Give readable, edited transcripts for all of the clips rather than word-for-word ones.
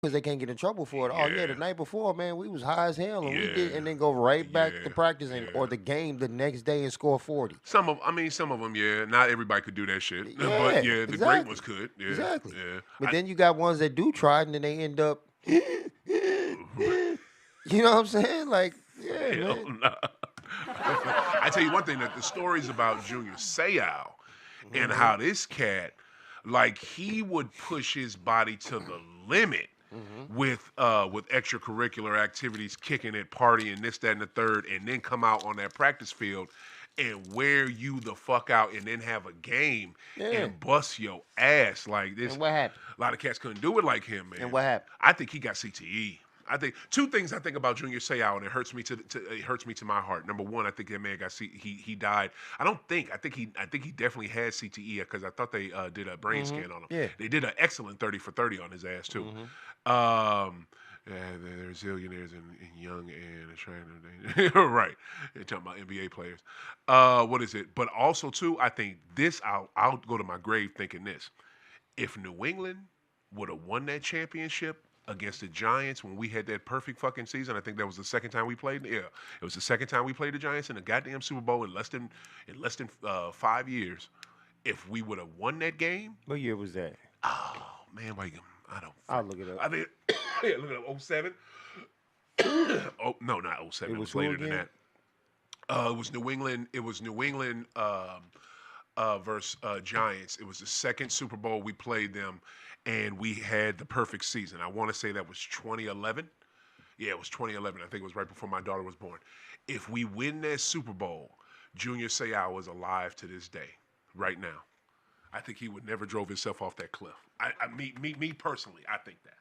because they can't get in trouble for it. Oh yeah, the Yeah. night before, man, we was high as hell, and we did, Yeah. and then go right back to Yeah. practice or Yeah. the game the next day and score 40. Some of them, yeah. Not everybody could do that shit, but Yeah, yeah, the great ones exactly, could. Yeah, exactly. yeah. But then you got ones that do try it, and then they end up, you know what I'm saying? Like, yeah, Hell man. no. I tell you one thing that the stories about Junior Seau and Hmm. how this cat, like he would push his body to the limit Hmm. with extracurricular activities, kicking it, partying, this, that, and the third, and then come out on that practice field and wear you the fuck out, and then have a game Yeah. and bust your ass like this. And what happened? A lot of cats couldn't do it like him, And man. what happened? I think he got CTE. I think two things I think about Junior Seau, and it hurts me it hurts me to my heart. Number one, I think that man got he died. I think he definitely had CTE because I thought they did a brain Hmm. scan on him. Yeah. They did an excellent 30 for 30 on his ass too. Hmm. Yeah, they're zillionaires and young and trying to right. They're talking about NBA players. What is it? But also too, I think this. I'll go to my grave thinking this. If New England would have won that championship against the Giants when we had that perfect fucking season, I think that was the second time we played. Yeah, it was the second time we played the Giants in the goddamn Super Bowl in less than 5 years. If we would have won that game, What year was that? oh man, wait, I don't. I'll look it up. I think yeah, look at 07. Oh no, not 07. It It was was who later than again? that. It was New England. It was New England versus Giants. It was the second Super Bowl we played them, and we had the perfect season. I want to say that was 2011. Yeah, it was 2011. I think it was right before my daughter was born. If we win that Super Bowl, Junior Seau is alive to this day, right now. I think he would never drove himself off that cliff. Me personally, I think that.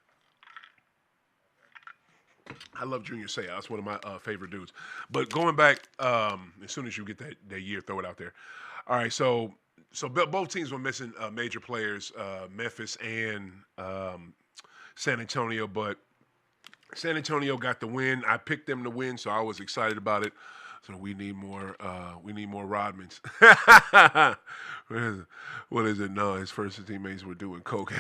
I love Junior Seau. That's one of my favorite dudes. But going back, as soon as you get that year, throw it out there. All right, so both teams were missing major players, Memphis and San Antonio, but San Antonio got the win. I picked them to win, so I was excited about it. So we need more. We need more Rodmans. What is it? No, his first teammates were doing coke.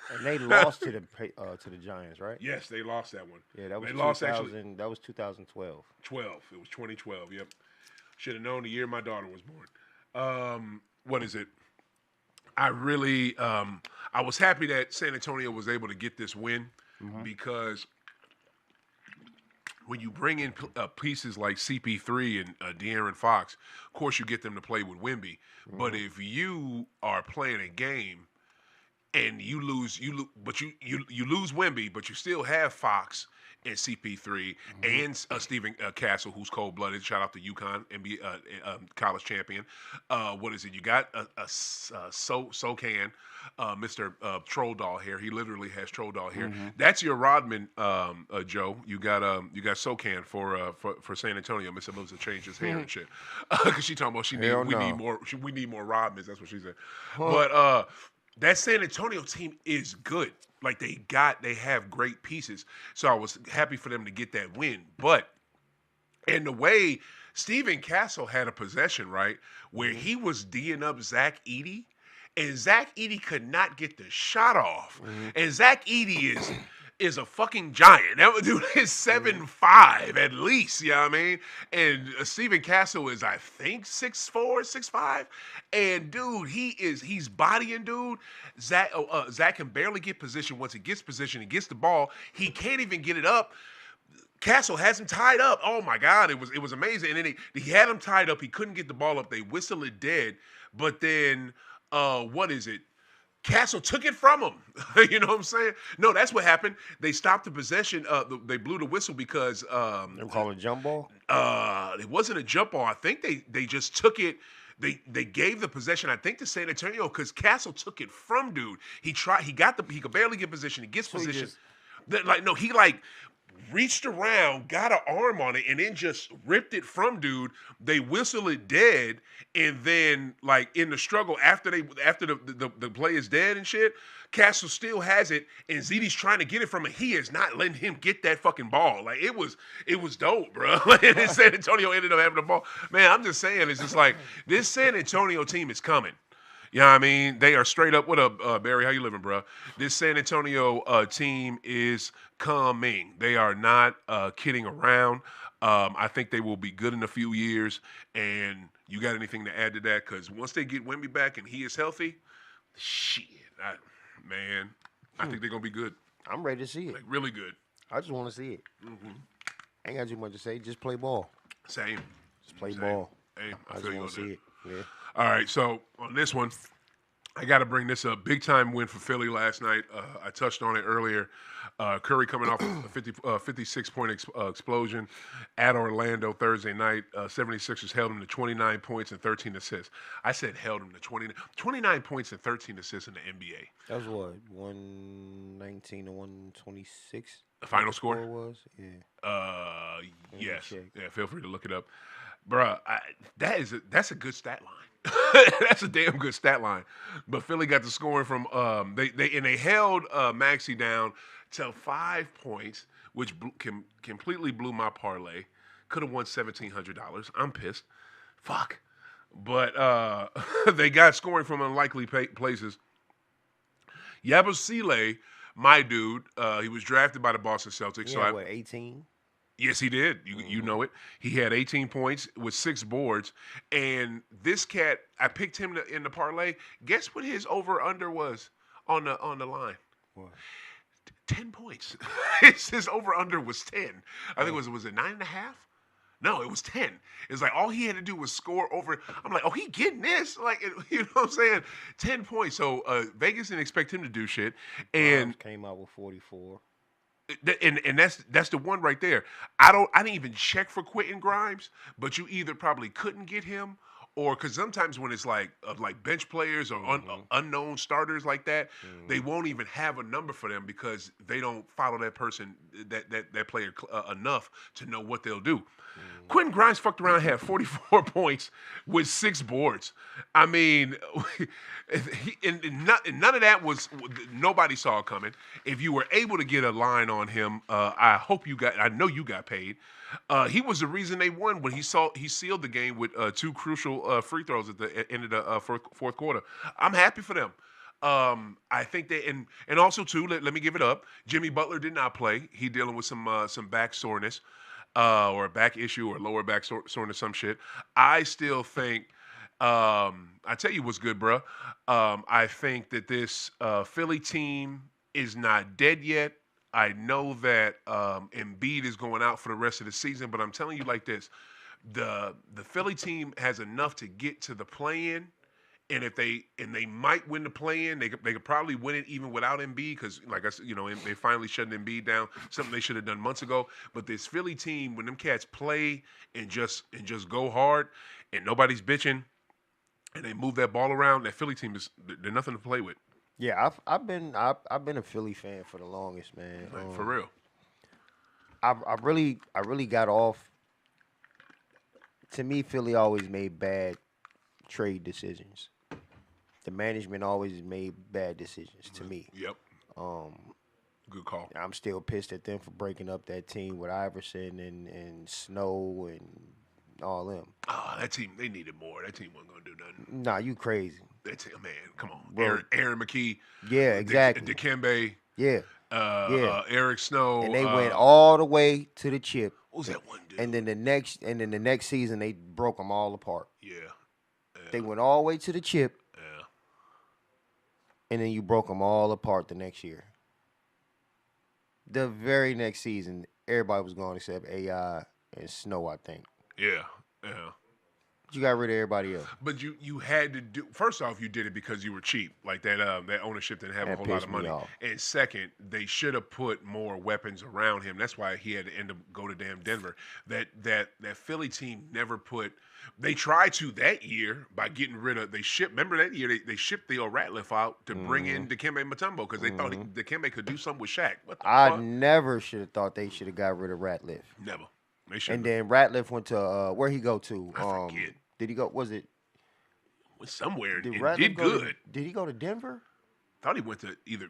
And they lost to the Giants, right? Yes, they lost that one. Yeah, that was They lost actually 2000. That was 2012. 12. It was 2012. Yep. Should have known the year my daughter was born. What is it? I really, I was happy that San Antonio was able to get this win because when you bring in pieces like CP3 and De'Aaron Fox, of course you get them to play with Wemby. But if you are playing a game and but you lose Wemby, but you still have Fox and CP3 and Stephen Castle, who's cold blooded. Shout out to UConn, NBA college champion. What is it? You got SoCan, Mr. Troll Doll hair. He literally has troll doll hair. That's your Rodman, Joe. You got SoCan for San Antonio. Miss Moves to change his hair and shit. Because she talking about Hell we need no. more we need more Rodmans. That's what she said. Huh. But that San Antonio team is good. Like they have great pieces. So I was happy for them to get that win. But in the way Stephen Castle had a possession, right, where he was D'ing up Zach Edey, and Zach Edey could not get the shot off. And Zach Edey is a fucking giant. That dude is 7'5" at least, you know what I mean? And Stephen Castle is, I think, 6'4", 6'5". And dude, he's bodying dude. Zach can barely get position. Once he gets position, he gets the ball. He can't even get it up. Castle has him tied up. Oh my God, it was amazing. And then he had him tied up. He couldn't get the ball up. They whistle it dead. But then, what is it? Castle took it from him. You know what I'm saying? No, that's what happened. They stopped the possession. They blew the whistle because They call it jump ball. it wasn't a jump ball. I think they just took it. They gave the possession, I think, to San Antonio because Castle took it from dude. He could barely get position. He gets So he position. just- He reached around, got an arm on it, and then just ripped it from dude. They whistle it dead, and then in the struggle after the play is dead and shit, Castle still has it, and ZD's trying to get it from him. He is not letting him get that fucking ball. It was dope, bro. And San Antonio ended up having the ball. Man, I'm just saying, it's just this San Antonio team is coming. Yeah, I mean, they are straight up. What up, Barry? How you living, bro? This San Antonio team is coming. They are not kidding around. I think they will be good in a few years. And you got anything to add to that? Because once they get Wemby back and he is healthy, shit, man, I think they're gonna be good. I'm ready to see it. Like really good. I just want to see it. I ain't got too much to say. Just play ball. Same. Just play ball. Hey, I just feel you want on to see that. it. Yeah. All right, so on this one, I got to bring this up. Big time win for Philly last night. I touched on it earlier. Curry coming off a 56-point explosion at Orlando Thursday night. 76ers held him to 29 points and 13 assists. I said held him to 29 points and 13 assists in the NBA. That was what, 119 to 126? The final score? Was? Yeah. Yes. check. Yeah, feel free to look it up. Bruh, that's a good stat line. That's a damn good stat line. But Philly got the scoring from they held Maxey down to 5 points, which completely blew my parlay. Could have won $1,700. I'm pissed. Fuck. But they got scoring from unlikely places. Yabusele, my dude, he was drafted by the Boston Celtics. Yeah, what, 18? Yes, he did. You know it. He had 18 points with 6 boards. And this cat, I picked him in the parlay. Guess what his over-under was on the line? What? 10 points. His over-under was 10. I think was it 9.5? No, it was 10. It's like all he had to do was score over. I'm like, oh, he getting this? Like, you know what I'm saying? 10 points. So Vegas didn't expect him to do shit. And Browns came out with 44. And that's the one right there. I didn't even check for Quentin Grimes, but you either probably couldn't get him, or because sometimes when it's like bench players or unknown starters like that, they won't even have a number for them because they don't follow that person that player enough to know what they'll do. Quentin Grimes fucked around, had 44 points with 6 boards. I mean, none of that was nobody saw it coming. If you were able to get a line on him, I know you got paid. He was the reason they won when he sealed the game with 2 crucial free throws at the end of the fourth quarter. I'm happy for them. I think they and also too. Let me give it up. Jimmy Butler did not play. He dealing with some back soreness. Or a back issue or lower back soreness, some shit. I still think, I tell you what's good, bro. I think that this Philly team is not dead yet. I know that Embiid is going out for the rest of the season, but I'm telling you like this. The Philly team has enough to get to the play-in. And if they might win the play-in, they could probably win it even without Embiid because, like I said, they finally shut Embiid down. Something they should have done months ago. But this Philly team, when them cats play and just go hard, and nobody's bitching, and they move that ball around, that Philly team they're nothing to play with. Yeah, I've been a Philly fan for the longest, man. For real. I really got off. To me, Philly always made bad trade decisions. The management always made bad decisions to me. Yep. Good call. I'm still pissed at them for breaking up that team with Iverson and Snow and all them. Oh, that team, they needed more. That team wasn't going to do nothing. Nah, you crazy. That team, man, come on. Bro. Aaron McKee. Yeah, exactly. Dikembe. Yeah. Eric Snow. And they went all the way to the chip. What was that one dude? And then the next season they broke them all apart. Yeah. They went all the way to the chip. Yeah. And then you broke them all apart the next year. The very next season, everybody was gone except AI and Snow, I think. Yeah. You got rid of everybody else. But you had to do. First off, you did it because you were cheap. Like that ownership didn't have a whole lot of money. And second, they should have put more weapons around him. That's why he had to go to damn Denver. That Philly team never put. They tried to that year by getting rid of. Remember that year they shipped Theo Ratliff out to bring in Dikembe Mutombo because they thought Dikembe could do something with Shaq. What the fuck? Never should have thought they should have got rid of Ratliff. Never. And then Ratliff went to where he go to? I forget. Did he go? Was it? Went somewhere and Ratliff did good. Did he go to Denver? Thought he went to either.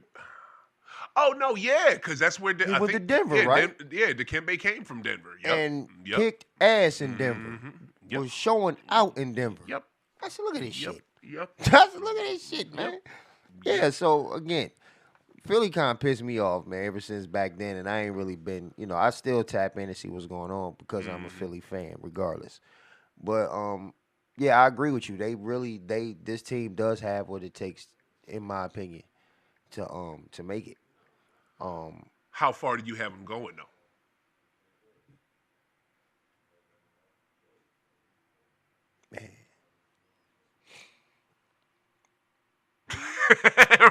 Oh no, yeah, because that's where he went to Denver, right? Dikembe came from Denver. Yep. And kicked ass in Denver. Yep. Was showing out in Denver. Yep. I said, look at this shit. Yep. Look at this shit, man. Yep. Yeah. So again, Philly kind of pissed me off, man. Ever since back then, and I ain't really been. I still tap in and see what's going on because I'm a Philly fan, regardless. But yeah, I agree with you. This team does have what it takes, in my opinion, to make it. How far do you have them going though? Man,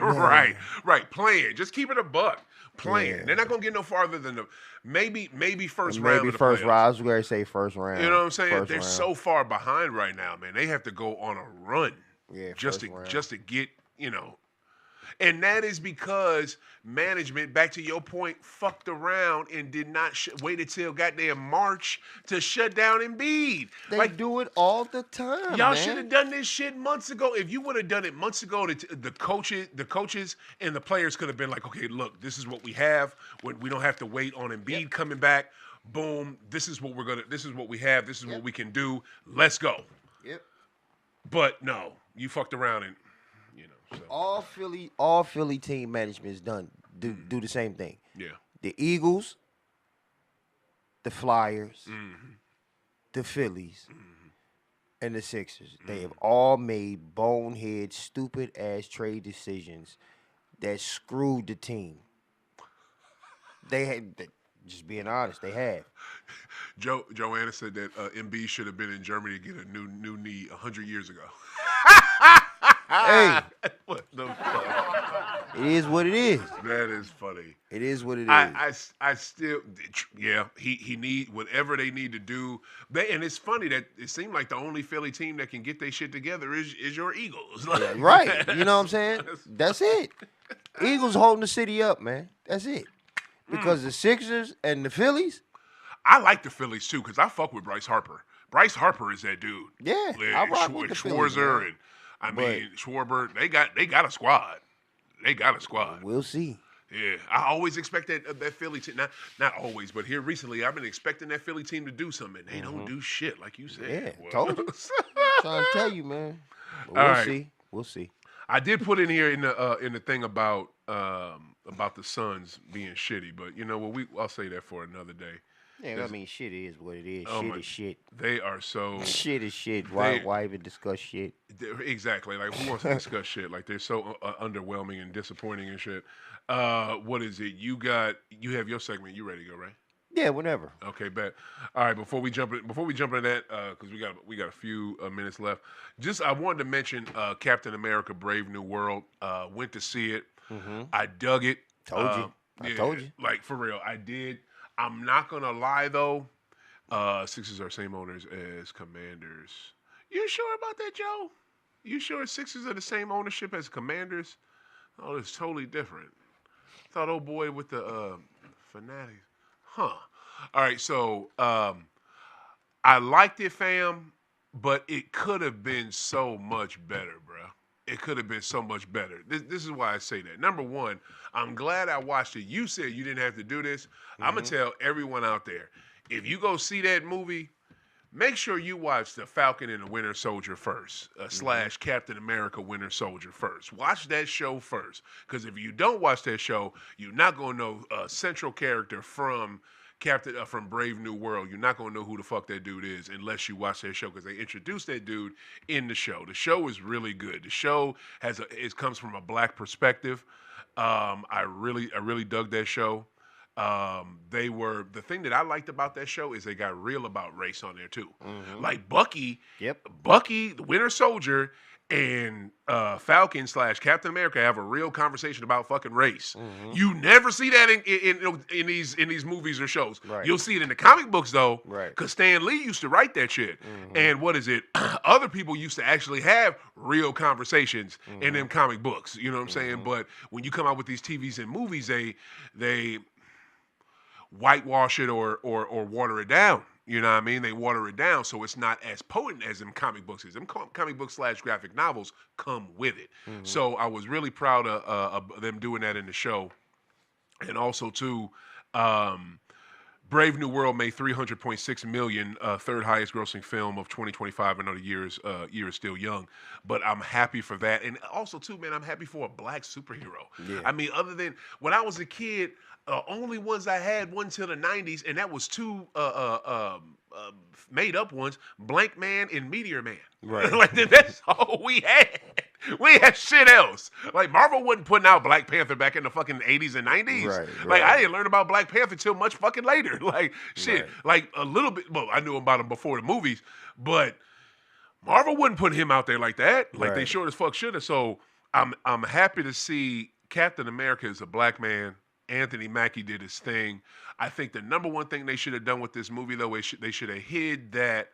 Right, right. Playing, just keep it a buck. Playing. yeah. They're not gonna get no farther than the maybe first round Maybe of the first playoffs. round. I was going to say first round. You know what I'm saying? First They're round. so far behind right now, man. They have to go on a run Yeah, just first to round. just to get and that is because management, back to your point, fucked around and did not wait until goddamn March to shut down Embiid. They do it all the time. Y'all man. should have done this shit months ago. If you would have done it months ago, the coaches and the players could have been like, okay, look, this is what we have. We don't have to wait on Embiid coming back. Boom, this is what this is what we have. This is what we can do. Let's go. Yep. But no, you fucked around and so. All Philly team managements do the same thing. Yeah. The Eagles, the Flyers, the Phillies, and the Sixers. They have all made bonehead, stupid ass trade decisions that screwed the team. They had, just being honest, they have. Joanna said that MB should have been in Germany to get a new knee 100 years ago. Hey, What the fuck? it is what it is. That is funny. It is what it is. I still, yeah, he need whatever they need to do. And it's funny that it seemed like the only Philly team that can get their shit together is your Eagles. Yeah, right. You know what I'm saying? That's it. Eagles holding the city up, man. That's it. Because the Sixers and the Phillies. I like the Phillies too because I fuck with Bryce Harper. Bryce Harper is that dude. Yeah, I rock with the Phillies, Schwarzer man. and Schwarber. They got a squad. They got a squad. We'll see. Yeah, I always expect that Philly team. Not always, but here recently, I've been expecting that Philly team to do something. They don't do shit, like you said. Yeah, told you. Trying to tell you, man. But All we'll right. see. We'll see. I did put in here in the thing about the Suns being shitty, but you know what? I'll say that for another day. Yeah, I mean, shit is what it is. Oh Shit my- is shit. They are so Shit is shit. Why even discuss shit? exactly like who wants to discuss shit? Like they're so underwhelming and disappointing and shit. What is it? You have your segment. You ready to go, right? Yeah, whenever. Okay, bet. All right, before we jump into that, because we got a few minutes left. Just I wanted to mention Captain America: Brave New World. Went to see it. I dug it. Told you. I told you. Like for real, I did. I'm not gonna lie though. Sixers are same owners as Commanders. You sure about that, Joe? You sure Sixers are the same ownership as Commanders? Oh, it's totally different. Thought old boy with the Fanatics. Huh. All right, so I liked it, fam, but it could have been so much better, bro. It could have been so much better. This is why I say that. Number one, I'm glad I watched it. You said you didn't have to do this. I'm going to tell everyone out there, if you go see that movie, make sure you watch The Falcon and the Winter Soldier first, / Captain America Winter Soldier first. Watch that show first. Because if you don't watch that show, you're not going to know a central character from from Brave New World. You're not going to know who the fuck that dude is unless you watch that show because they introduced that dude in the show. The show is really good. The show comes from a black perspective. I really dug that show. The thing that I liked about that show is they got real about race on there too. Like Bucky, the Winter Soldier, and Falcon / Captain America have a real conversation about fucking race. You never see that in these movies or shows. Right. You'll see it in the comic books though, Right. because Stan Lee used to write that shit. And what is it? Other people used to actually have real conversations in them comic books. You know what I'm saying? But when you come out with these TVs and movies, they whitewash it or water it down. You know what I mean? They water it down so it's not as potent as them comic books is. Them comic books / graphic novels come with it. So I was really proud of them doing that in the show. And also, too, Brave New World made $300.6 million, third highest grossing film of 2025. I know the year is still young, but I'm happy for that. And also, too, man, I'm happy for a black superhero. Yeah. I mean, other than when I was a kid, only ones I had one till the 90s, and that was two made up ones, Blank Man and Meteor Man. Right. Like, that's all we had. We had shit else. Like, Marvel wasn't putting out Black Panther back in the fucking 80s and 90s. Right, Like, right. I didn't learn about Black Panther till much fucking later. Like, shit. Right. Like, a little bit. Well, I knew about him before the movies, but Marvel wouldn't put him out there like that. Like, they Right. sure as fuck should have. So, I'm happy to see Captain America is a black man. Anthony Mackie did his thing. I think the number one thing they should have done with this movie, though, is they should have hid that,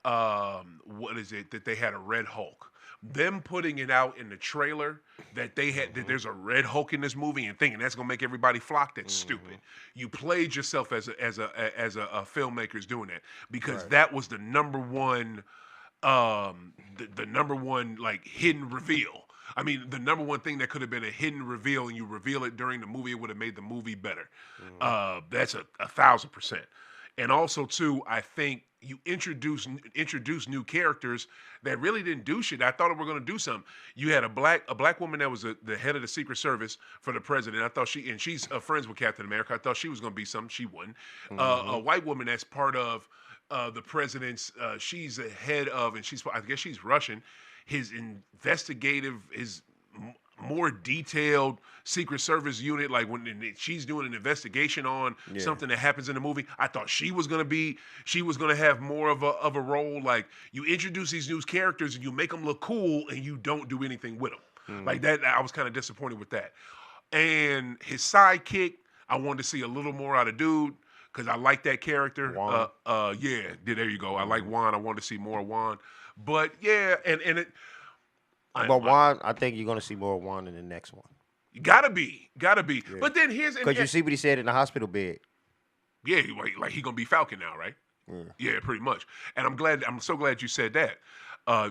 that they had a Red Hulk. Them putting it out in the trailer that they had that there's a Red Hulk in this movie and thinking that's gonna make everybody flock. That's stupid. You played yourself as a filmmaker's doing that because Right. that was the number one, the number one like hidden reveal. I mean, the number one thing that could have been a hidden reveal, and you reveal it during the movie, it would have made the movie better. That's a 1,000%. And also, too, I think you introduce new characters that really didn't do shit. I thought they were going to do something. You had a black woman that was the head of the Secret Service for the president. I thought she's friends with Captain America. I thought she was going to be something. She wasn't. A white woman that's part of the president's. She's the head of, and I guess she's Russian. His more detailed Secret Service unit, like when she's doing an investigation on something that happens in the movie. I thought she was gonna have more of a role. Like, you introduce these new characters and you make them look cool and you don't do anything with them. Like that, I was kind of disappointed with that. And his sidekick, I wanted to see a little more out of dude because I like that character. Juan. There you go. I like Juan. I wanted to see more Juan. But yeah, and it. But Juan, I think you're gonna see more of Juan in the next one. Gotta be. Yeah. But then Because you see what he said in the hospital bed. yeah, like he gonna be Falcon now, right? Yeah, pretty much. And I'm so glad you said that.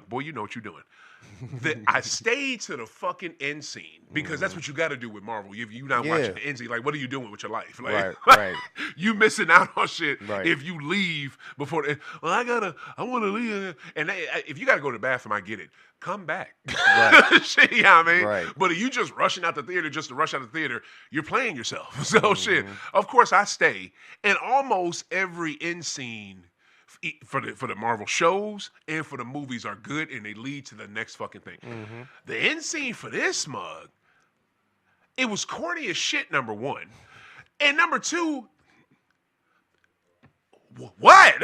Boy, you know what you're doing. I stayed to the fucking end scene because that's what you got to do with Marvel. If you're not watching the end scene, like, what are you doing with your life? Like, Right. You missing out on shit Right. if you leave before. I want to leave. And if you got to go to the bathroom, I get it. Come back. Right. Shit, you know what I mean? Right. But if you just rushing out the theater just to rush out the theater, you're playing yourself. So shit. Of course, I stay. And almost every end scene for the Marvel shows and for the movies are good, and they lead to the next fucking thing. The end scene for this mug, it was corny as shit, number one. And number two, what?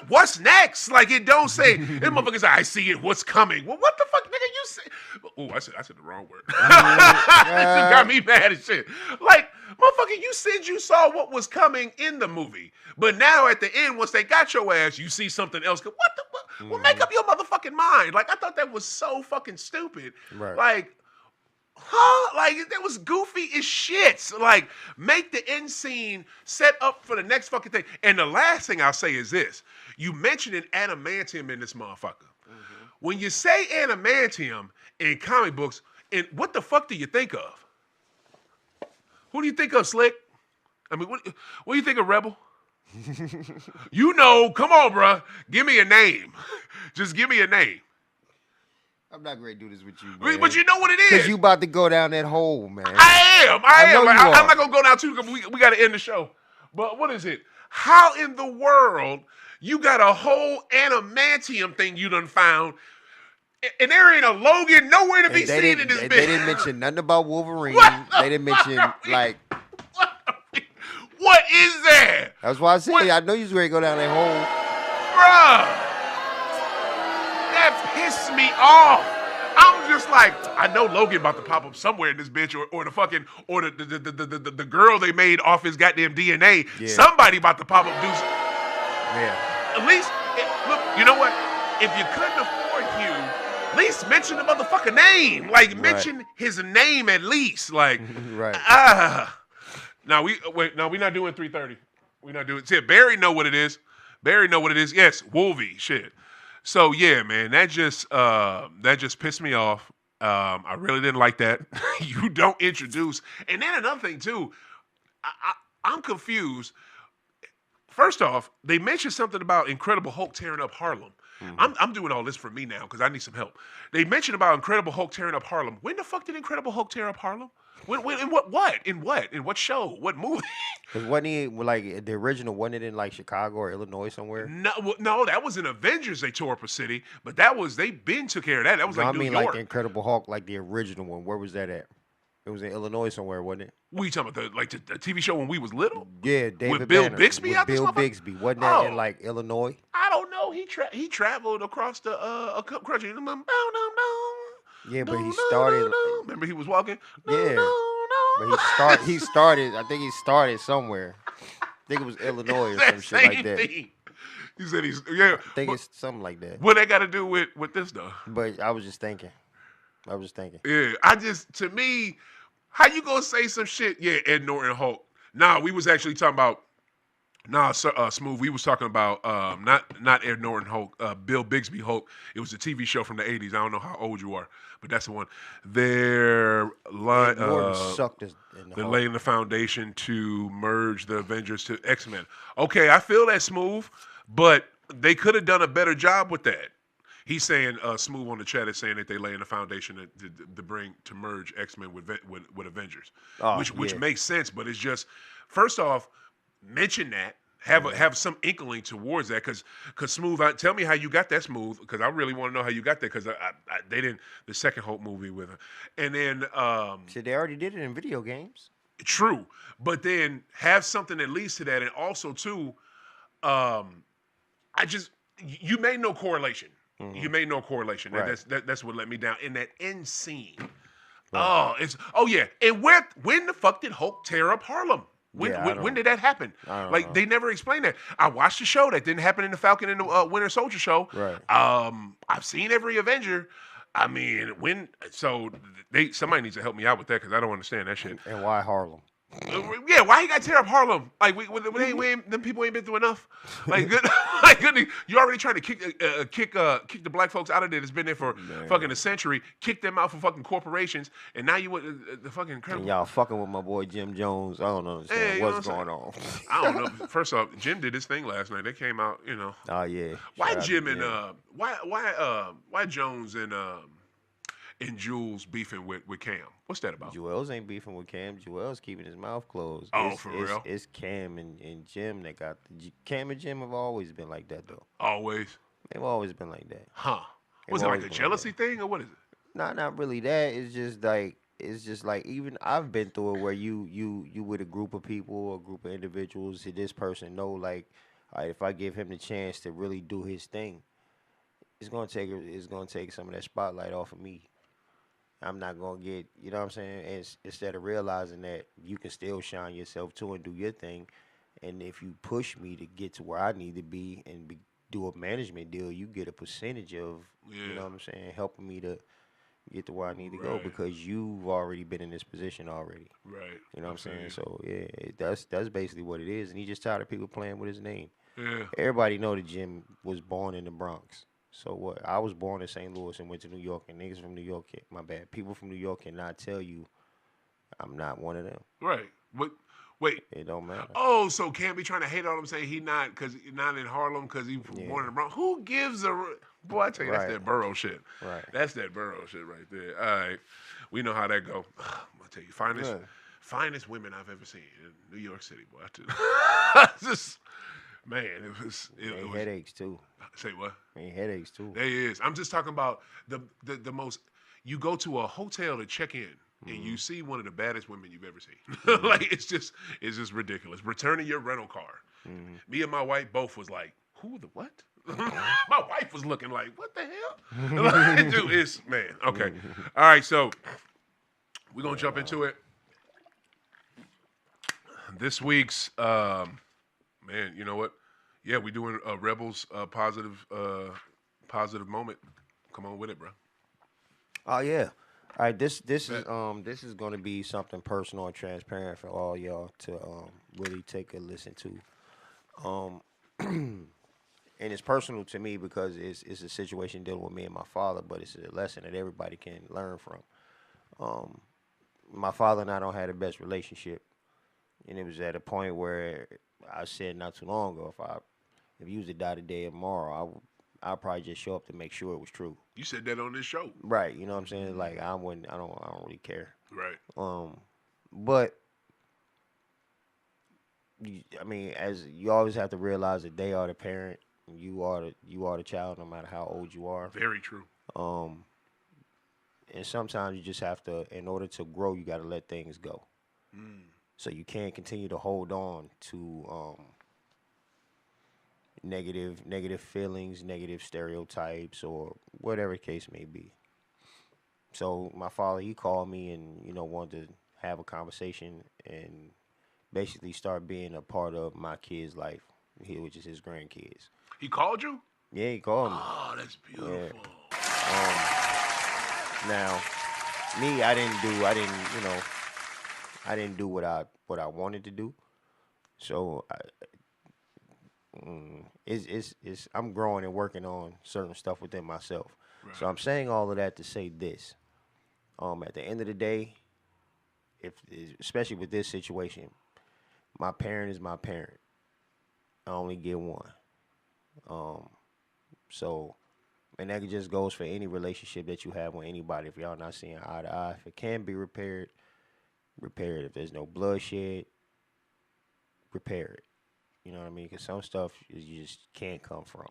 What's next? Like, it don't say, this motherfucker say, I see it, what's coming? Well, what the fuck, nigga, you say? Oh, I said the wrong word. It got me mad as shit. Like, motherfucker, you said you saw what was coming in the movie. But now at the end, once they got your ass, you see something else. What the fuck? Well, make up your motherfucking mind. Like, I thought that was so fucking stupid. Right. Like, huh? Like, that was goofy as shit. Like, make the end scene set up for the next fucking thing. And the last thing I'll say is this. You mentioned an adamantium in this motherfucker. When you say adamantium in comic books, and what the fuck do you think of? Who do you think of, Slick? I mean, what do you think of, Rebel? You know, come on, bruh. Give me a name. Just give me a name. I'm not going to do this with you, man. But you know what it is. Because you about to go down that hole, man. I am. know Like, you I'm are. not going to go down too because we got to end the show. But what is it? How in the world you got a whole adamantium thing you done found, and there ain't a Logan nowhere to be seen in this bitch? They didn't mention nothing about Wolverine. What the They didn't mention, fuck? like, What is that? that's why I said, What? I know you was ready to go down that hole. Bruh, that pissed me off. I'm just like, I know Logan about to pop up somewhere in this bitch, or the fucking, or the girl they made off his goddamn DNA. Yeah. Somebody about to pop up, do. Yeah. At least, look, you know what? If you couldn't afford Hugh, at least mention the motherfucker name. Like, mention his name at least. Like, Right. Now we not doing 3:30. We not doing. See, Barry know what it is. Yes, Wolvie. Shit. So yeah, man, that just pissed me off. I really didn't like that. You don't introduce. And then another thing too. I'm confused. First off, they mentioned something about Incredible Hulk tearing up Harlem. I'm doing all this for me now because I need some help. They mentioned about Incredible Hulk tearing up Harlem. When the fuck did Incredible Hulk tear up Harlem? When in what show? What movie? Because wasn't he like the original? Wasn't it in like Chicago or Illinois somewhere? No, that was in Avengers. They tore up a city, but they been took care of that. That was No, like I New mean like York. the Incredible Hulk, like the original one. Where was that at? It was in Illinois somewhere, wasn't it? What are you talking about? The TV show when we was little? Yeah, David With Bill Banner. Bixby With out this Bill motherfucker? Bixby. Wasn't that in Oh. like Illinois? I don't know. He traveled across the country. Yeah, but he started. Remember he was walking. Yeah, but he started. I think he started somewhere. I think it was Illinois or some shit like that. Thing. He said he's yeah. I think it's something like that. What that got to do with this though? But I was just thinking. Yeah, to me, how you gonna say some shit? Yeah, Ed Norton Hulk. Nah, we was actually talking about. Nah, Smooth. We was talking about not Ed Norton Hulk, Bill Bixby Hulk. It was a TV show from the '80s. I don't know how old you are, but that's the one. They're Norton sucked in the they're Hulk. laying the foundation to merge the Avengers to X-Men. Okay, I feel that, Smooth, but they could have done a better job with that. He's saying, Smooth on the chat is saying that they laying the foundation to merge X-Men with Avengers, which makes sense. But it's just, first off, mention that. Have some inkling towards that, because Smooth, tell me how you got that, Smooth, because I really want to know how you got that, because they didn't, the second Hulk movie with her, and then See, they already did it in video games. true, but then have something that leads to that, and also too, you made no correlation. You made no correlation. Right. That's what let me down in that end scene. Right. And when the fuck did Hulk tear up Harlem? When did that happen? Like, they never explained that. I watched the show. That didn't happen in the Falcon and the Winter Soldier show. Right. I've seen every Avenger. I mean, somebody needs to help me out with that, because I don't understand that shit. And why Harlem? Yeah, why you got to tear up Harlem? Like, them people ain't been through enough. Like, you already trying to kick the black folks out of there that's been there for fucking a century, kick them out for fucking corporations, and now you want the fucking Incredible. And y'all fucking with my boy Jim Jones. I don't understand what's going on. I don't know. First off, Jim did his thing last night. They came out, Oh yeah. Why Jim and why Jones and Jules beefing with Cam? What's that about? Joel's ain't beefing with Cam. Joel's keeping his mouth closed. Oh, for real? It's Cam and Jim that got Cam and Jim have always been like that though. Always. They've always been like that. Huh? Was it like a jealousy thing, or what is it? Not really that. It's just like even I've been through it where you with a group of people or a group of individuals. This person know like, all right, if I give him the chance to really do his thing, it's gonna take some of that spotlight off of me. I'm not gonna get, you know what I'm saying? And instead of realizing that you can still shine yourself too and do your thing, and if you push me to get to where I need to be and do a management deal, you get a percentage of, you know what I'm saying, helping me to get to where I need to go, because you've already been in this position already. Right. You know what I'm saying? So yeah, that's basically what it is, and he just tired of people playing with his name. Yeah. Everybody know that Jim was born in the Bronx. So what? I was born in St. Louis and went to New York, and niggas from New York, my bad. People from New York cannot tell you I'm not one of them. Right. Wait. It don't matter. Oh, so Cam be trying to hate on him, saying he not in Harlem because he born in the Bronx. Who gives a boy? I tell you, that's that borough shit. Right. That's that borough shit right there. All right, we know how that go. I'm gonna tell you, finest women I've ever seen in New York City, boy. Just. Man, it was headaches too. Say what? Headaches too. There is. I'm just talking about the most. You go to a hotel to check in, and you see one of the baddest women you've ever seen. Like it's just ridiculous. Returning your rental car. Me and my wife both was like, "Who the what?" My wife was looking like, "What the hell?" Like, dude, it's man. Okay, all right. So we're gonna jump into it. This week's. Man, you know what? Yeah, we doing Rebels positive moment. Come on with it, bro. Oh yeah. All right, this is going to be something personal and transparent for all y'all to really take a listen to. And it's personal to me because it's a situation dealing with me and my father, but it's a lesson that everybody can learn from. My father and I don't have the best relationship. And it was at a point where I said not too long ago, if you was to die today or tomorrow, I'll probably just show up to make sure it was true. You said that on this show. Right, you know what I'm saying? Like I don't really care. Right. But I mean, as you always have to realize that they are the parent, and you are the child, no matter how old you are. Very true. And sometimes you just have to, in order to grow, you got to let things go. So you can't continue to hold on to negative feelings, negative stereotypes, or whatever the case may be. So my father, he called me and wanted to have a conversation and basically start being a part of my kid's life, which is his grandkids. He called you? Yeah, he called me. Oh, that's beautiful. Yeah. Now, me, I didn't do what I wanted to do. So I'm growing and working on certain stuff within myself. Right. So I'm saying all of that to say this. At the end of the day, especially with this situation, my parent is my parent. I only get one. And that just goes for any relationship that you have with anybody. If y'all not seeing eye to eye, if it can be repaired, repair it. If there's no bloodshed, repair it. You know what I mean? Because some stuff you just can't come from.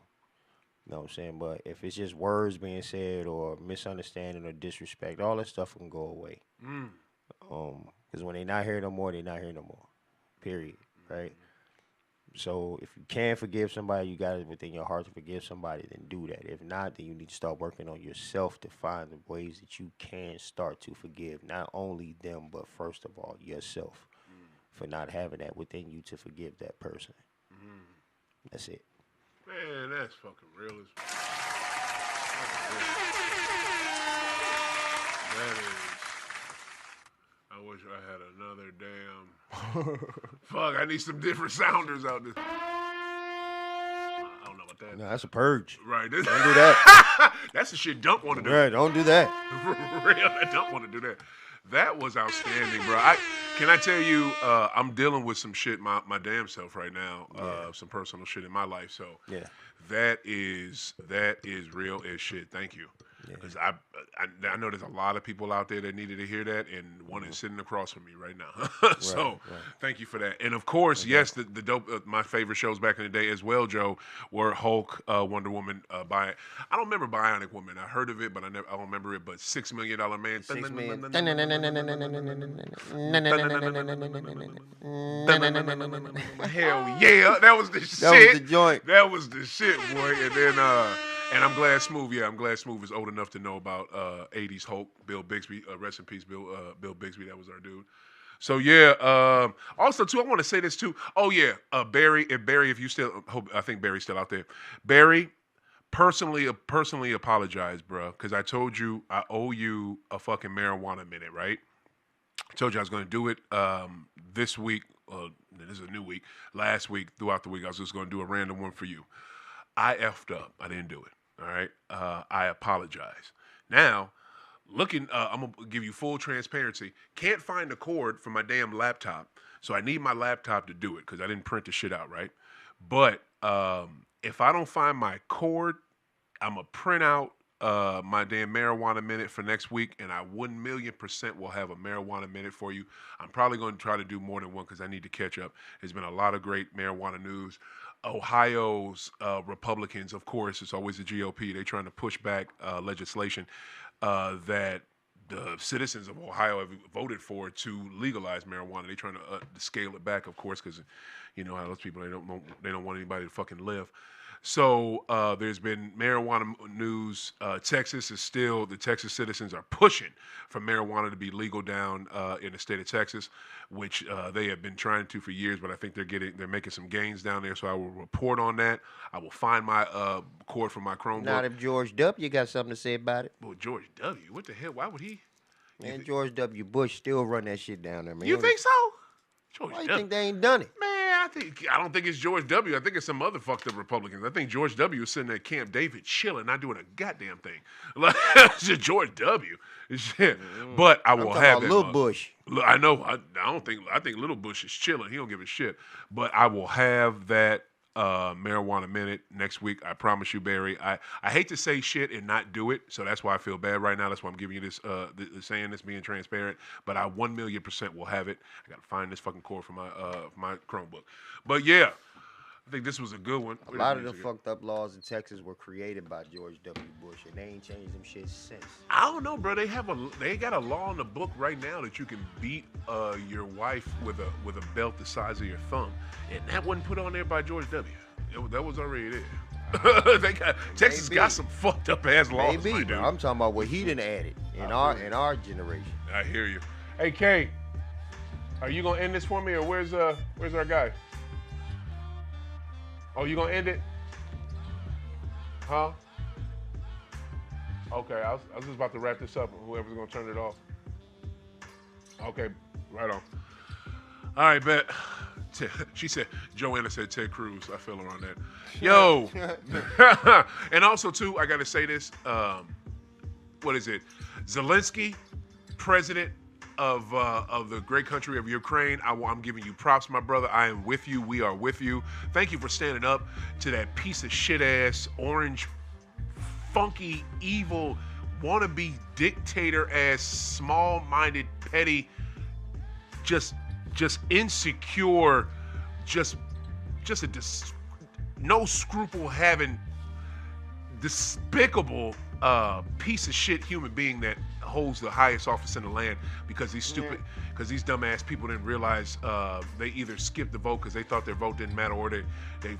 You know what I'm saying? But if it's just words being said or misunderstanding or disrespect, all that stuff can go away. Because when they're not here no more, they're not here no more. Period. Right? So if you can forgive somebody, you got it within your heart to forgive somebody, then do that. If not, then you need to start working on yourself to find the ways that you can start to forgive not only them, but first of all, yourself for not having that within you to forgive that person. That's it. Man, that's fucking real as That is. I wish I had another damn. Fuck, I need some different sounders out there. I don't know about that. No, that's a purge. Right. Don't do that. That's the shit Dunk want to do. Right, don't do that. For real, I don't want to do that. That was outstanding, bro. Can I tell you, I'm dealing with some shit my damn self right now. Some personal shit in my life. So that is real as shit. Thank you. Because I know there's a lot of people out there that needed to hear that, and one is sitting across from me right now. So thank you for that. And of course, yes, the dope. My favorite shows back in the day as well, Joe, were Hulk, Wonder Woman, I don't remember Bionic Woman. I heard of it, but I don't remember it. But $6 Million Man. $6 million. Hell yeah, that was the shit. That was the joint. That was the shit, boy. And then and I'm glad Smooth. Yeah, I'm glad Smooth is old enough to know about 80s Hulk, Bill Bixby. Rest in peace, Bill Bixby. That was our dude. So yeah. Also too, I want to say this too. Oh yeah, Barry. If you still, I think Barry's still out there. Barry, personally apologize, bro, because I told you I owe you a fucking marijuana minute, right? I told you I was going to do it this week. This is a new week. Last week, throughout the week, I was just going to do a random one for you. I effed up. I didn't do it. All right. I apologize. Now, I'm gonna give you full transparency. Can't find the cord for my damn laptop, so I need my laptop to do it because I didn't print the shit out right. But if I don't find my cord, I'm gonna print out my damn marijuana minute for next week, and I 1,000,000% will have a marijuana minute for you. I'm probably going to try to do more than one because I need to catch up. There's been a lot of great marijuana news. Ohio's Republicans, of course, it's always the GOP. They're trying to push back legislation that the citizens of Ohio have voted for to legalize marijuana. They're trying to scale it back, of course, because you know how those people they don't want anybody to fucking live. So there's been marijuana news. The Texas citizens are pushing for marijuana to be legal down in the state of Texas, which they have been trying to for years, but I think they're making some gains down there. So I will report on that. I will find my cord from my Chromebook. Not if George W. got something to say about it. Well, George W. What the hell? Why would he? Man, George W. Bush still run that shit down there, man. You think so? Why you think they ain't done it? Man, I I don't think it's George W. I think it's some other fucked up Republicans. I think George W. is sitting at Camp David chilling, not doing a goddamn thing. Like, it's just George W. Shit. But I will have that. Little Bush. I know. I think Little Bush is chilling. He don't give a shit. But I will have that marijuana minute next week. I promise you, Barry. I hate to say shit and not do it, so that's why I feel bad right now. That's why I'm giving you this, saying this, being transparent. But I 1,000,000% will have it. I gotta find this fucking cord for my Chromebook. But yeah, I think this was a good one. A lot of the fucked up laws in Texas were created by George W. Bush, and they ain't changed them shit since. I don't know, bro. They got a law in the book right now that you can beat your wife with a belt the size of your thumb, and that wasn't put on there by George W. That was already there. Texas got some fucked up ass laws. Maybe, bro. I'm talking about what he done added in our generation. I hear you. Hey, Kay, are you gonna end this for me, or where's our guy? Oh, you gonna end it? Huh? Okay, I was just about to wrap this up. Whoever's gonna turn it off. Okay, right on. All right, bet. She said, Joanna said Ted Cruz. I feel her on that. Yo. And also, too, I got to say this. What is it? Zelenskyy, president of the great country of Ukraine. I'm giving you props, my brother. I am with you. We are with you. Thank you for standing up to that piece of shit-ass, orange, funky, evil, wannabe dictator-ass, small-minded, petty, just insecure, no scruple having, despicable piece of shit human being that holds the highest office in the land because these dumbass people didn't realize they either skipped the vote because they thought their vote didn't matter, or they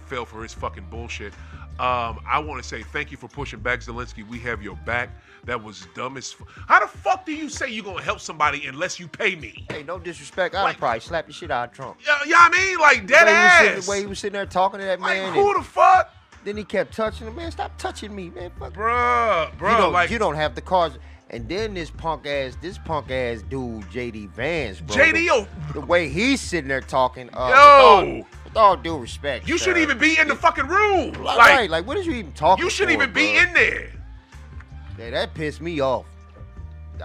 fell for his fucking bullshit. I want to say thank you for pushing back, Zelenskyy. We have your back. That was dumb as How the fuck do you say you're gonna help somebody unless you pay me? Hey, no disrespect. I'd probably slap the shit out of Trump. Yeah, I mean, like, dead ass. The way he was sitting there talking to that man. Who the fuck? Then he kept touching him. Man, stop touching me, man. Fuck. Bruh. You don't have the cards. And then this punk ass dude, JD Vance, bro. The way he's sitting there talking, with all due respect. You shouldn't even be in the fucking room. Like what is you even talking? You shouldn't even be in there. Yeah, that pissed me off.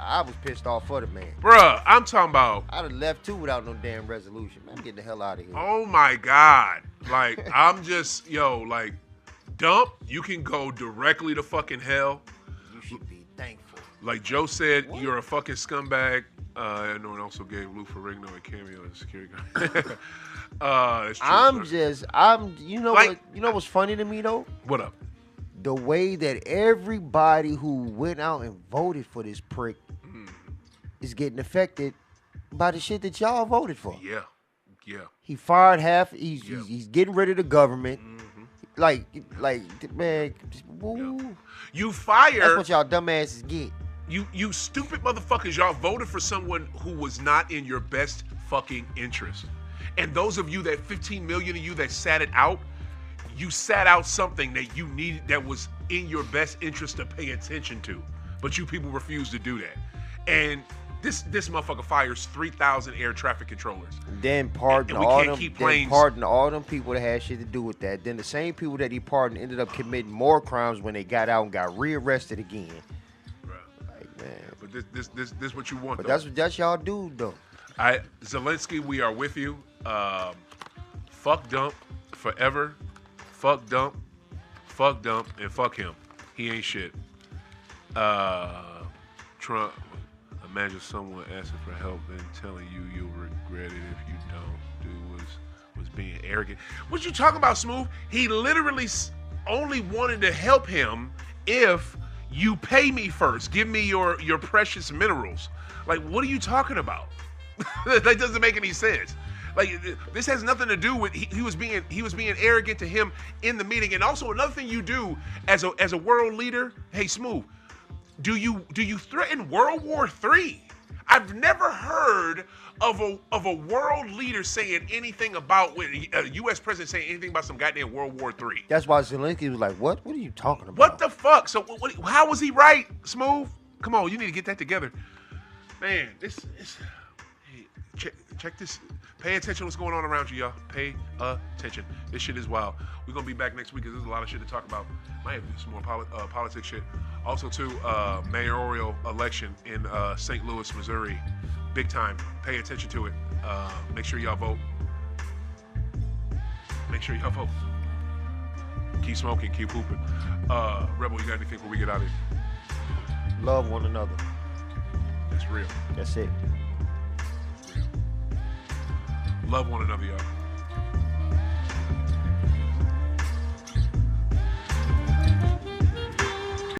I was pissed off for the man. Bruh, I'm talking about. I'd have left too without no damn resolution. Man, I'm getting the hell out of here. Oh my God. Like, I'm just, Dump, you can go directly to fucking hell. You should be thankful. Like Joe said, you're a fucking scumbag. No one also gave Lou Ferrigno a cameo as security guard. You know what's funny to me though? What up? The way that everybody who went out and voted for this prick is getting affected by the shit that y'all voted for. Yeah. He fired half. He's getting rid of the government. Like, man, woo. You fired. That's what y'all dumbasses get. You stupid motherfuckers. Y'all voted for someone who was not in your best fucking interest. And those of you, that 15 million of you that sat it out, you sat out something that you needed, that was in your best interest to pay attention to. But you people refused to do that. And this motherfucker fires 3,000 air traffic controllers. Then pardon all them people that had shit to do with that. Then the same people that he pardoned ended up committing more crimes when they got out and got rearrested again. Like, man. But this what you want. But though. that's y'all do though. Zelenskyy, we are with you. Fuck Dump forever. Fuck Dump, and fuck him. He ain't shit. Trump, imagine someone asking for help and telling you you'll regret it if you don't. Dude was being arrogant. What you talking about, Smooth? He literally only wanted to help him if you pay me first. Give me your precious minerals. Like, what are you talking about? That doesn't make any sense. Like, this has nothing to do with he was being arrogant to him in the meeting. And also another thing you do as a world leader, hey Smooth, do you threaten World War III? I've never heard of a world leader saying anything about a U.S. president saying anything about some goddamn World War III. That's why Zelenskyy was like, "What? What are you talking about? What the fuck?" So how was he right, Smooth? Come on, you need to get that together, man. Check this. Pay attention to what's going on around you, y'all. Pay attention. This shit is wild. We're going to be back next week because there's a lot of shit to talk about. Might have to do some more politics shit. Also, too, mayoral election in St. Louis, Missouri. Big time. Pay attention to it. Make sure y'all vote. Make sure y'all vote. Keep smoking. Keep hooping. Rebel, you got anything before we get out of here? Love one another. That's real. That's it. Love one another, y'all.